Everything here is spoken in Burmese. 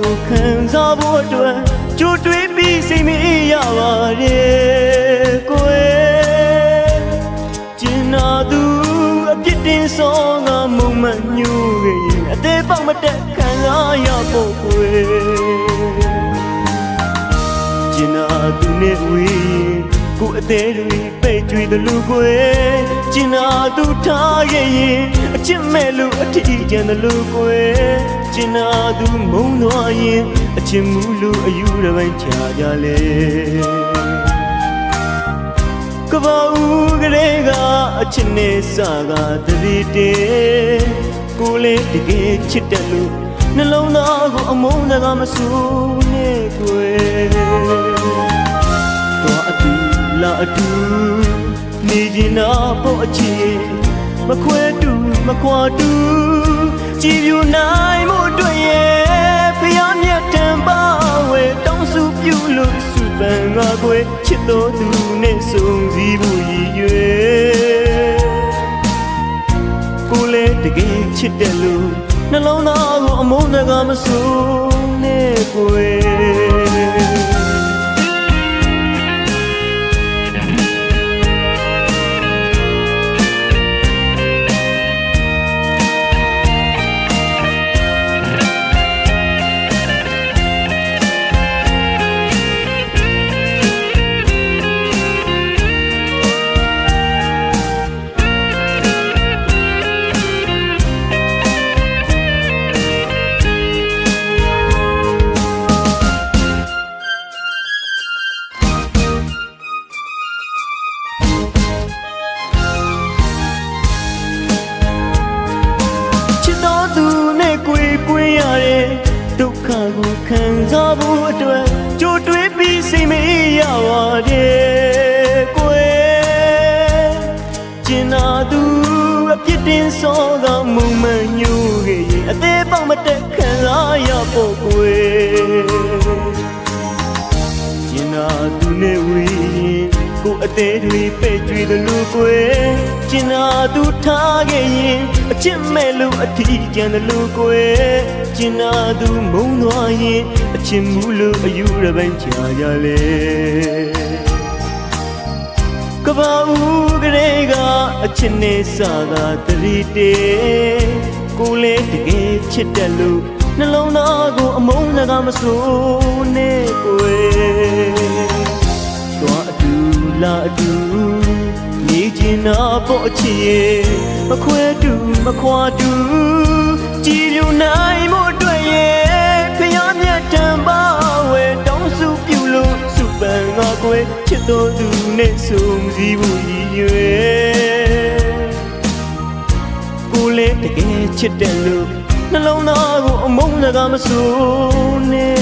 ကိုခံစားဖို့အတွက်ကြိုတွေးပြီးစိတ်မအေးရပါတယ်ကိုယ်ကျင်နာသူအပြစ်တင်ဆောင်ကမုံမညူခဲ့ရင်အသေးပေါက်မတက်ခံစားရဖို့ကိုယ်ကျင်နာသူနဲ့ဝေးကိုအသေးတွေပိတ်ကြွေတယ်လို့ကိုယ်ကျင်နာသူထားခဲ့ရင်အချစ်မဲ့လို့အထီးကျန်တယ်လို့ကိုယ်ကျင်နာသူမုံသွားရင်အချစ်မှုလို့အယူတစ်ပိုင်းချကြလေကဘာဦးကလေးကအချစ်နဲ့စားကတရီတေကိုလေးတကယ်ချစ်တယ်လို့နှလုံးသားကိုအမုန်းတကမဆူနဲ့ကိုယ်တော့အတူလာအတူနေကျင်နာဖို့အချစ်မခွဲတူမခွာတူကြည်ပြူနိုင်မှုအတွက်ရဲ့ဖျားမြတ်တံပါဝဲတောင်းစုပြုလို့စုပန်ငါခွဲချစ်တော်သူနဲ့ဆုံစည်းဖို့ရည်ရွယ်ကိုလည်းတကယ်ချစ်တယ်လို့နှလုံးသားကိုအမုန်းတကမဆူနဲ့ကိုယ်ဒုက္ခကိုခံစားဖို့အတွက်ကြိုတွေးပြီးစိတ်မအေးရပါတယ်ကိုယ်ကျင်နာသူအပြစ်တင်စောကမုံမညူခဲ့ရင်အသေးပေါက်မတက်ခံစားရဖို့ကိုယ်ကျင်နာသူနဲ့ဝေးကိုအသေးတွေပဲ့ကြွေတယ်လို့ကိုယ်ကျင်နာသူထားခဲ့ရင်အချစ်မဲ့လို့အထီးကျန်တယ်လို့ကိုယ်ကျင်နာသူမုံသွားရင်အချစ်မှုလို့အယူတစ်ပိုင်းချကြလေကဘာဦးကလေးကအချစ်နဲ့စားကတရီတေကိုလေးတကယ်ချစ်တယ်လို့နှလုံးသားကိုအမုန်းတကမဆူနဲ့ကိုယ်တော့အတူလာအတူနေကျင်နာဖို့အချစ်မခွဲတူမခွာတူကြည်ပြူနိုင်မှုအတွက်ရဲ့ဖျားမြတ်တံပါဝဲတောင်းစုပြုလို့စုပန်ငါကွယ်ချစ်တော်သူနဲ့ဆုံစည်းဖို့ရည်ရွယ်ကိုလေးတကယ်ချစ်တယ်လို့နှလုံးသားကိုအမုန်းတကမဆူနဲ့